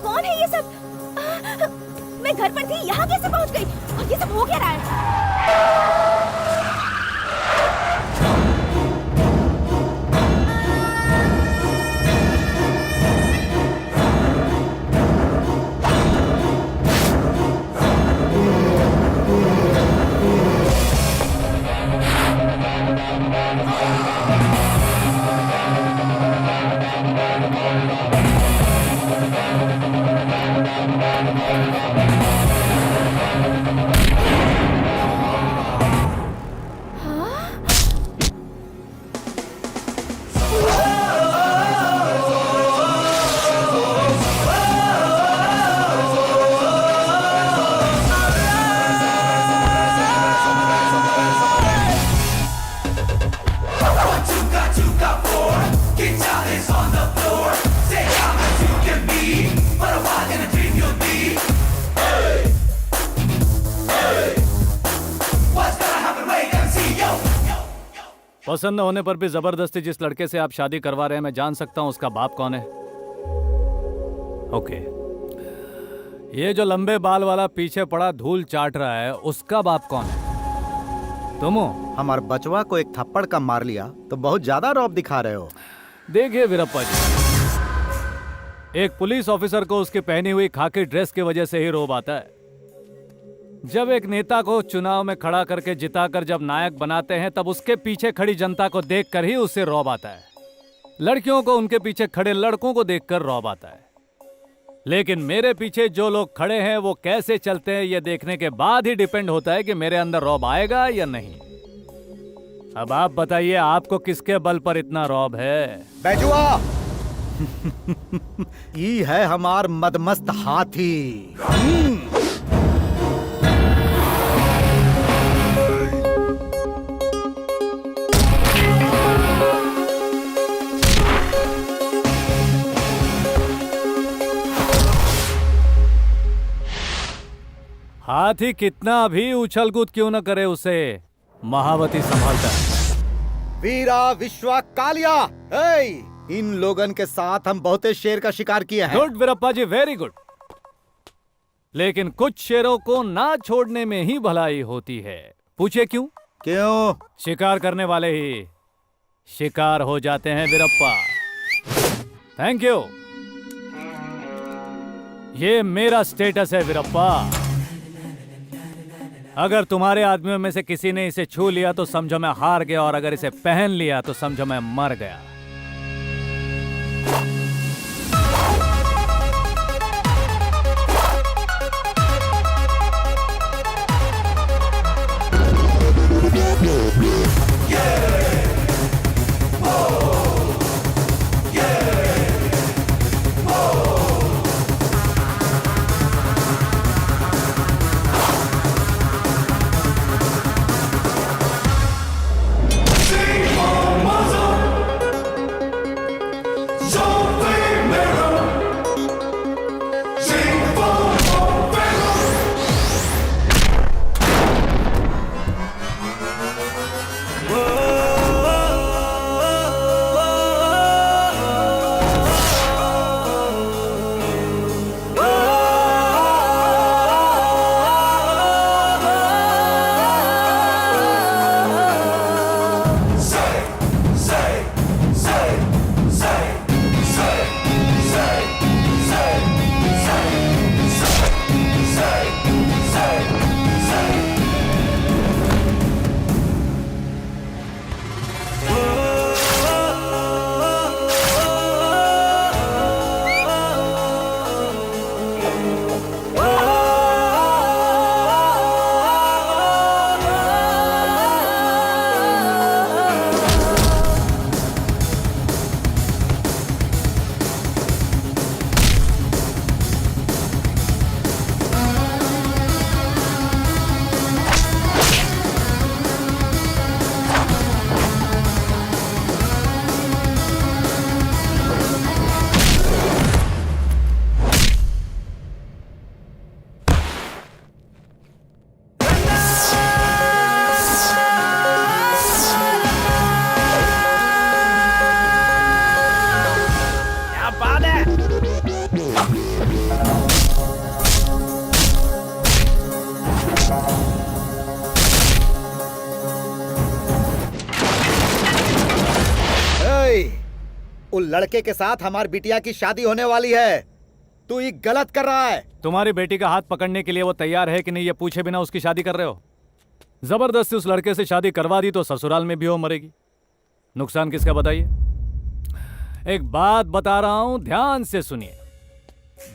कौन है ये सब? मैं घर पर थी, यहाँ कैसे पहुँच गई? और ये सब हो क्या रहा है? पसंद न होने पर भी जबरदस्ती जिस लड़के से आप शादी करवा रहे हैं, मैं जान सकता हूं उसका बाप कौन है? ओके, ये जो लंबे बाल वाला पीछे पड़ा धूल चाट रहा है, उसका बाप कौन है? तुम हो? हमारे बचवा को एक थप्पड़ का मार लिया तो बहुत ज्यादा रौब दिखा रहे हो। देखिए वीरप्पा जी, एक पुलिस ऑफिसर को उसकी पहनी हुई खाकी ड्रेस की वजह से ही रोब आता है। जब एक नेता को चुनाव में खड़ा करके जिताकर जब नायक बनाते हैं, तब उसके पीछे खड़ी जनता को देखकर ही उससे रौब आता है। लड़कियों को उनके पीछे खड़े लड़कों को देखकर रौब आता है। लेकिन मेरे पीछे जो लोग खड़े हैं वो कैसे चलते हैं, ये देखने के बाद ही डिपेंड होता है कि मेरे अंदर रौब आएगा या नहीं। अब आप बताइए, आपको किसके बल पर इतना रौब है? बैजुआ ये है हमार मदमस्त हाथी। हाथी कितना भी उछल कूद क्यों न करे, उसे महावती संभालता है। वीरा विश्वा कालिया, इन लोगन के साथ हम बहुते शेर का शिकार किए हैं। गुड वीरप्पा जी, वेरी गुड। लेकिन कुछ शेरों को ना छोड़ने में ही भलाई होती है। पूछे क्यों? क्यों? शिकार करने वाले ही शिकार हो जाते हैं वीरप्पा। Thank you. ये मेरा स्टेटस है वीरप्पा। अगर तुम्हारे आदमियों में से किसी ने इसे छू लिया तो समझो मैं हार गया, और अगर इसे पहन लिया तो समझो मैं मर गया। उस लड़के के साथ हमारी बिटिया की शादी होने वाली है। तू ये गलत कर रहा है। तुम्हारी बेटी का हाथ पकड़ने के लिए वो तैयार है कि नहीं, ये पूछे बिना उसकी शादी कर रहे हो। जबरदस्ती उस लड़के से शादी करवा दी तो ससुराल में भी हो मरेगी। नुकसान किसका बताइए। एक बात बता रहा हूं, ध्यान से सुनिए।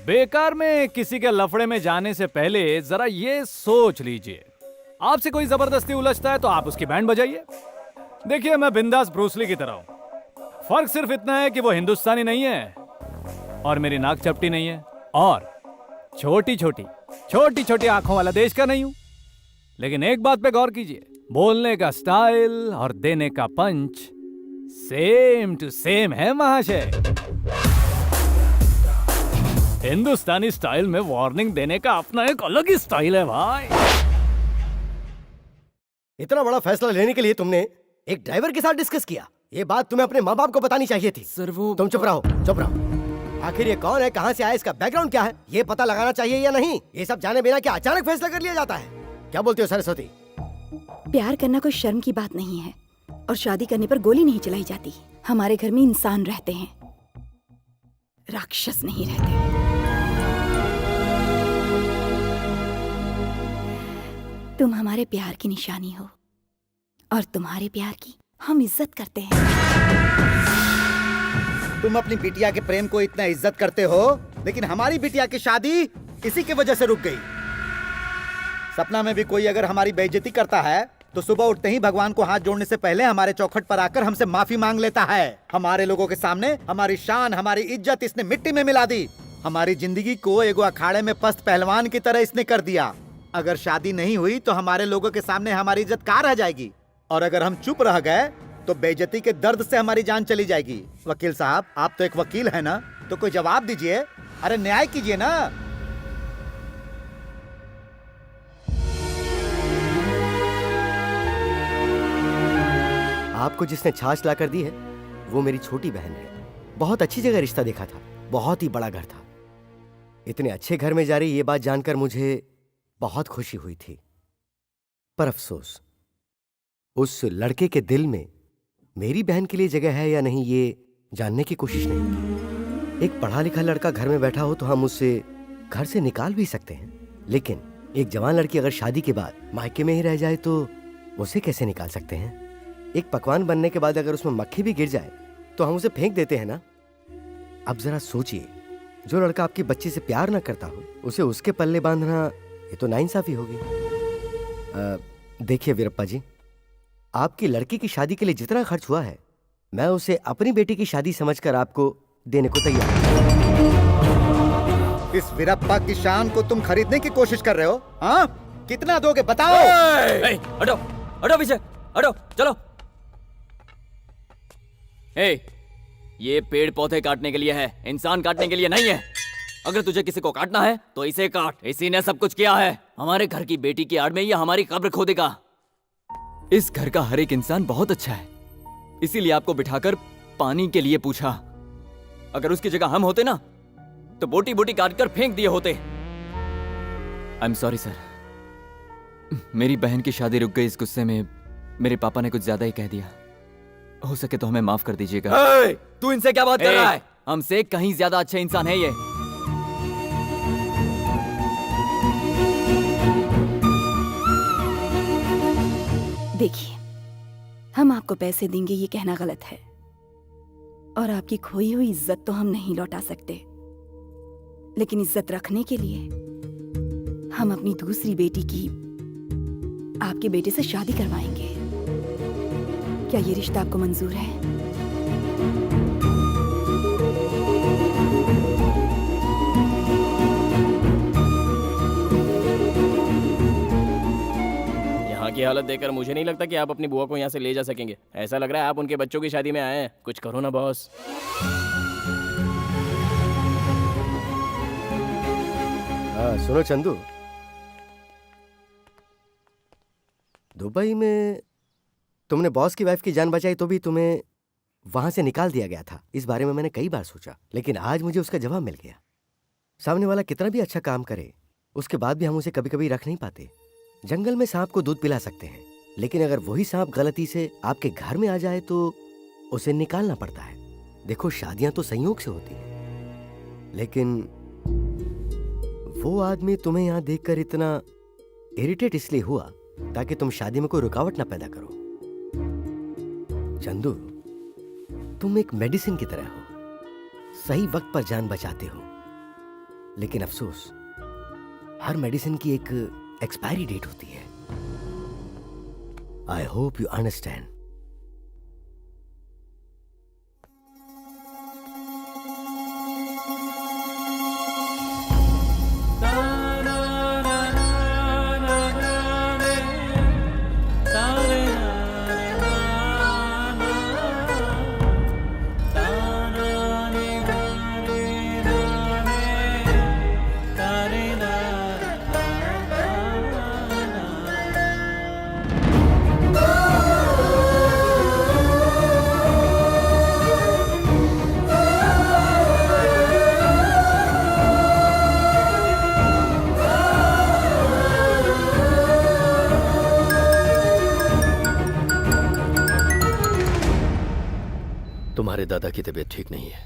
बेकार में किसी के लफड़े में जाने से पहले जरा ये सोच लीजिए, आपसे कोई जबरदस्ती उलझता है तो आप उसकी बैंड बजाइए। देखिए, मैं बिंदास ब्रूसली की तरह हूं। फर्क सिर्फ इतना है कि वो हिंदुस्तानी नहीं है और मेरी नाक चपटी नहीं है, और छोटी छोटी आंखों वाला देश का नहीं हूं। लेकिन एक बात पे गौर कीजिए, बोलने का स्टाइल और देने का पंच सेम टू सेम है महाशय। हिंदुस्तानी स्टाइल में वार्निंग देने का अपना एक अलग ही स्टाइल है भाई। इतना बड़ा फैसला लेने के लिए तुमने एक ड्राइवर के साथ डिस्कस किया? ये बात तुम्हें अपने माँ बाप को बतानी चाहिए थी। सर वो तुम चुप रहो। आखिर ये कौन है, कहाँ से आया, इसका बैकग्राउंड क्या है, ये पता लगाना चाहिए या नहीं? ये सब जाने बिना क्या अचानक फैसला कर लिया जाता है? क्या बोलती हो सरस्वती? प्यार करना कोई शर्म की बात नहीं है, और शादी करने पर गोली नहीं चलाई जाती। हमारे घर में इंसान रहते हैं, राक्षस नहीं रहते। तुम हमारे प्यार की निशानी हो, और तुम्हारे प्यार की हम इज्जत करते हैं। तुम अपनी बिटिया के प्रेम को इतना इज्जत करते हो, लेकिन हमारी बिटिया की शादी इसी की वजह से रुक गई। सपना में भी कोई अगर हमारी बेइज्जती करता है तो सुबह उठते ही भगवान को हाथ जोड़ने से पहले हमारे चौखट पर आकर हमसे माफी मांग लेता है। हमारे लोगों के सामने हमारी शान, हमारी इज्जत इसने मिट्टी में मिला दी। हमारी जिंदगी को एगो अखाड़े में पस्त पहलवान की तरह इसने कर दिया। अगर शादी नहीं हुई तो हमारे लोगों के सामने हमारी इज्जत कहाँ रह जाएगी, और अगर हम चुप रह गए तो बेइज्जती के दर्द से हमारी जान चली जाएगी। वकील साहब, आप तो एक वकील है ना, तो कोई जवाब दीजिए। अरे न्याय कीजिए ना। आपको जिसने छाछ ला कर दी है वो मेरी छोटी बहन है। बहुत अच्छी जगह रिश्ता देखा था, बहुत ही बड़ा घर था। इतने अच्छे घर में जा रही ये बात जानकर मुझे बहुत खुशी हुई थी, पर अफसोस उस लड़के के दिल में मेरी बहन के लिए जगह है या नहीं ये जानने की कोशिश नहीं की। एक पढ़ा लिखा लड़का घर में बैठा हो तो हम उसे घर से निकाल भी सकते हैं, लेकिन एक जवान लड़की अगर शादी के बाद मायके में ही रह जाए तो उसे कैसे निकाल सकते हैं? एक पकवान बनने के बाद अगर उसमें मक्खी भी गिर जाए तो हम उसे फेंक देते हैं ना। अब जरा सोचिए, जो लड़का आपकी बच्ची से प्यार ना करता हो उसे उसके पल्ले बांधना, ये तो नाइंसाफी होगी। देखिए वीरप्पा जी, आपकी लड़की की शादी के लिए जितना खर्च हुआ है मैं उसे अपनी बेटी की शादी समझकर आपको देने को तैयार हूं। इस वीरप्पा की शान को तुम खरीदने की कोशिश कर रहे हो? हाँ, कितना दोगे बताओ? हटो हटो पीछे हटो, चलो। ये पेड़ पौधे काटने के लिए है, इंसान काटने के लिए नहीं है। अगर तुझे किसी को काटना है तो इसे काट। इसी ने सब कुछ किया है। हमारे घर की बेटी की आड़ में ये हमारी कब्र खोदेगा। इस घर का हर एक इंसान बहुत अच्छा है, इसीलिए आपको बिठाकर पानी के लिए पूछा। अगर उसकी जगह हम होते ना तो बोटी बोटी काट कर फेंक दिए होते। आई एम सॉरी सर, मेरी बहन की शादी रुक गई। इस गुस्से में मेरे पापा ने कुछ ज्यादा ही कह दिया। हो सके तो हमें माफ कर दीजिएगा। तू इनसे क्या बात कर रहा है? हमसे कहीं ज्यादा अच्छे इंसान है ये। देखिए, हम आपको पैसे देंगे ये कहना गलत है, और आपकी खोई हुई इज्जत तो हम नहीं लौटा सकते, लेकिन इज्जत रखने के लिए हम अपनी दूसरी बेटी की आपके बेटे से शादी करवाएंगे। क्या ये रिश्ता आपको मंजूर है? यहाँ की हालत देखकर मुझे नहीं लगता कि आप अपनी बुआ को यहाँ से ले जा सकेंगे। ऐसा लग रहा है आप उनके बच्चों की शादी में आए हैं। कुछ करो ना बॉस। सुनो चंदू, दुबई में तुमने बॉस की वाइफ की जान बचाई तो भी तुम्हें वहां से निकाल दिया गया था। इस बारे में मैंने कई बार सोचा, लेकिन आज मुझे उसका जवाब मिल गया। सामने वाला कितना भी अच्छा काम करे उसके बाद भी हम उसे कभी कभी रख नहीं पाते। जंगल में सांप को दूध पिला सकते हैं, लेकिन अगर वही सांप गलती से आपके घर में आ जाए तो उसे निकालना पड़ता है। देखो, शादियां तो संयोग से होती हैं, लेकिन वो आदमी तुम्हें यहां देखकर इतना इरिटेट इसलिए हुआ ताकि तुम शादी में कोई रुकावट ना पैदा करो। चंदू, तुम एक मेडिसिन की तरह हो, सही वक्त पर जान बचाते हो, लेकिन अफसोस हर मेडिसिन की एक एक्सपायरी डेट होती है। I hope you understand. तुम्हारे दादा की तबीयत ठीक नहीं है।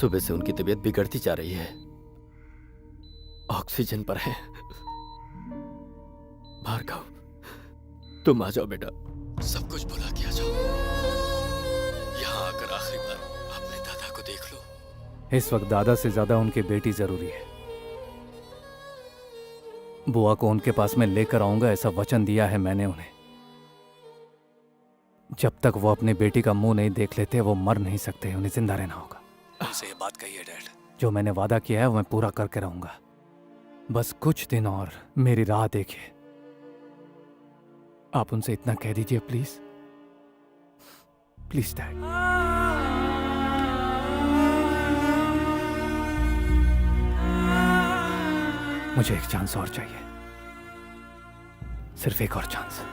सुबह से उनकी तबीयत बिगड़ती जा रही है। ऑक्सीजन पर है। भार्गव, तुम आ जाओ बेटा, सब कुछ भुला के आ जाओ। यहाँ आकर आखिरी बार अपने दादा को देख लो। इस वक्त दादा से ज्यादा उनकी बेटी जरूरी है। बुआ को उनके पास में लेकर आऊंगा, ऐसा वचन दिया है मैंने उन्हें। जब तक वो अपनी बेटी का मुंह नहीं देख लेते वो मर नहीं सकते, उन्हें जिंदा रहना होगा। उनसे ये बात कही है डैड। जो मैंने वादा किया है वो मैं पूरा करके रहूंगा। बस कुछ दिन और मेरी राह देखिए। आप उनसे इतना कह दीजिए प्लीज, प्लीज डैड। मुझे एक चांस और चाहिए, सिर्फ एक और चांस।